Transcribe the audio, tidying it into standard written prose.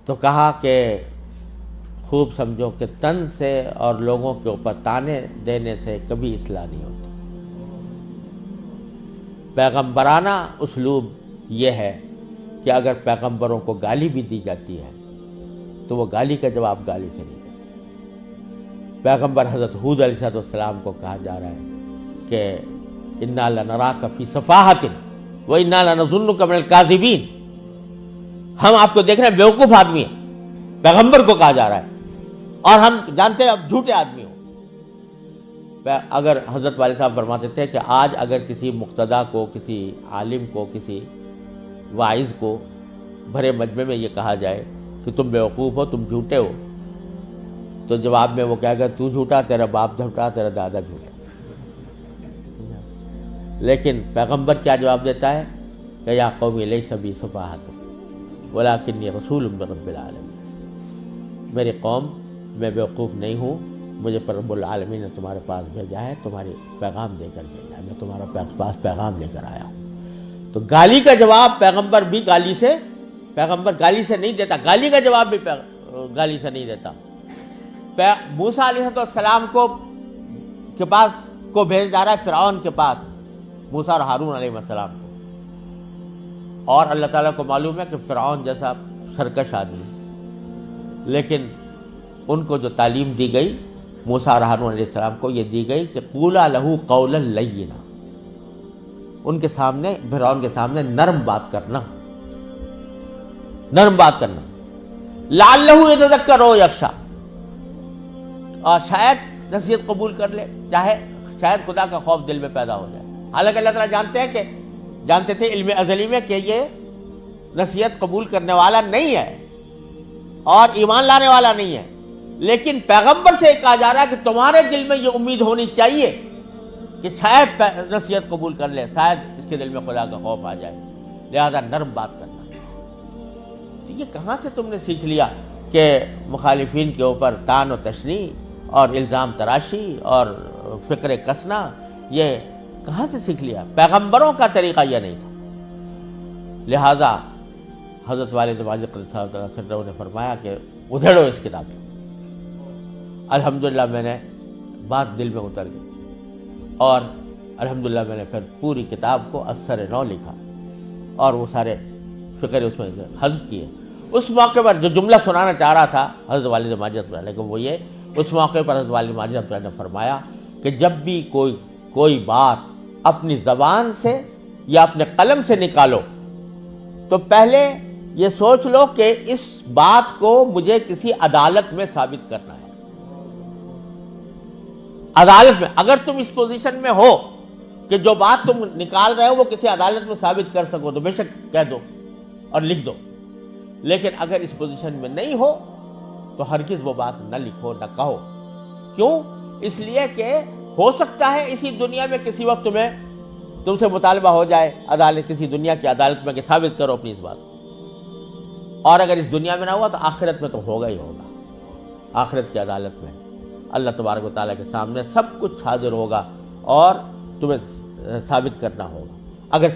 تو کہا کہ خوب سمجھو کہ تن سے اور لوگوں کے اوپر تانے دینے سے کبھی اصلاح نہیں ہوتی. پیغمبرانہ اسلوب یہ ہے کہ اگر پیغمبروں کو گالی بھی دی جاتی ہے تو وہ گالی کا جواب گالی سے نہیں دیتے. پیغمبر حضرت ہود علیہ السلام کو کہا جا رہا ہے کہ انا لنراک فی صفاحۃ و انا لنظنک من الکاذبین، ہم آپ کو دیکھ رہے ہیں بیوقوف آدمی ہیں، پیغمبر کو کہا جا رہا ہے، اور ہم جانتے ہیں اب جھوٹے آدمی ہو. اگر حضرت والد صاحب فرماتے تھے کہ آج اگر کسی مقتدی کو، کسی عالم کو، کسی واعظ کو بھرے مجمع میں یہ کہا جائے کہ تم بیوقوف ہو، تم جھوٹے ہو، تو جواب میں وہ کہے گا تو جھوٹا، تیرا باپ جھوٹا، تیرا دادا جھوٹا. لیکن پیغمبر کیا جواب دیتا ہے کہ یا قوم لیس بی صفاحۃ ولکنی رسول من رب العالمین، میری قوم میں بیوقوف نہیں ہوں، مجھے پر رب العالمین نے تمہارے پاس بھیجا ہے، تمہاری پیغام دے کر بھیجا ہے، میں تمہارے پاس پیغام لے کر آیا ہوں. تو گالی کا جواب پیغمبر بھی پیغمبر گالی سے نہیں دیتا، گالی کا جواب بھی گالی سے نہیں دیتا. موسیٰ علیہ السلام کے پاس کو بھیج جا رہا ہے فرعون کے پاس، موسیٰ اور ہارون علیہ السلام کو، اور اللہ تعالیٰ کو معلوم ہے کہ فرعون جیسا سرکش آدمی، لیکن ان کو جو تعلیم دی گئی موسیٰ اور ہارون علیہ السلام کو یہ دی گئی کہ قولا لہ قولا لینا، ان کے سامنے، فرعون کے سامنے نرم بات کرنا، لعلہ یتذکر او یخشی، اور شاید نصیحت قبول کر لے، شاید خدا کا خوف دل میں پیدا ہو جائے. حالانکہ اللہ تعالیٰ جانتے تھے علم ازلی میں کہ یہ نصیحت قبول کرنے والا نہیں ہے اور ایمان لانے والا نہیں ہے، لیکن پیغمبر سے کہا جا رہا ہے کہ تمہارے دل میں یہ امید ہونی چاہیے کہ شاید نصیحت قبول کر لے، شاید اس کے دل میں خدا کا خوف آ جائے، لہذا نرم بات کرنا. تو یہ کہاں سے تم نے سیکھ لیا کہ مخالفین کے اوپر طعن و تشنیع اور الزام تراشی اور فکر کسنا، یہ کہاں سے سیکھ لیا؟ پیغمبروں کا طریقہ یہ نہیں تھا. لہذا حضرت والد ماجد قدس نے فرمایا کہ ادھیڑو اس کتاب کو. الحمدللہ میں نے بات دل میں اتر گئی، اور الحمدللہ میں نے پھر پوری کتاب کو اثر نو لکھا اور وہ سارے فکر اس میں حذف کیے. اس موقع پر جو جملہ سنانا چاہ رہا تھا حضرت والد ماجد کو وہ یہ، اس موقع پر حضرت والد ماجد نے فرمایا کہ جب بھی کوئی بات اپنی زبان سے یا اپنے قلم سے نکالو تو پہلے یہ سوچ لو کہ اس بات کو مجھے کسی عدالت میں ثابت کرنا ہے. عدالت میں اگر تم اس پوزیشن میں ہو کہ جو بات تم نکال رہے ہو وہ کسی عدالت میں ثابت کر سکو تو بے شک کہہ دو اور لکھ دو، لیکن اگر اس پوزیشن میں نہیں ہو تو ہرگز وہ بات نہ لکھو، نہ کہو. کیوں؟ اس لیے کہ ہو سکتا ہے اسی دنیا میں کسی وقت تم سے مطالبہ ہو جائے عدالت، کسی دنیا کی عدالت میں کہ ثابت کرو اپنی اس بات کو، اور اگر اس دنیا میں نہ ہوا تو آخرت میں تو ہوگا ہی ہوگا. آخرت کی عدالت میں اللہ تبارک و تعالیٰ کے سامنے سب کچھ حاضر ہوگا اور تمہیں ثابت کرنا ہوگا. اگر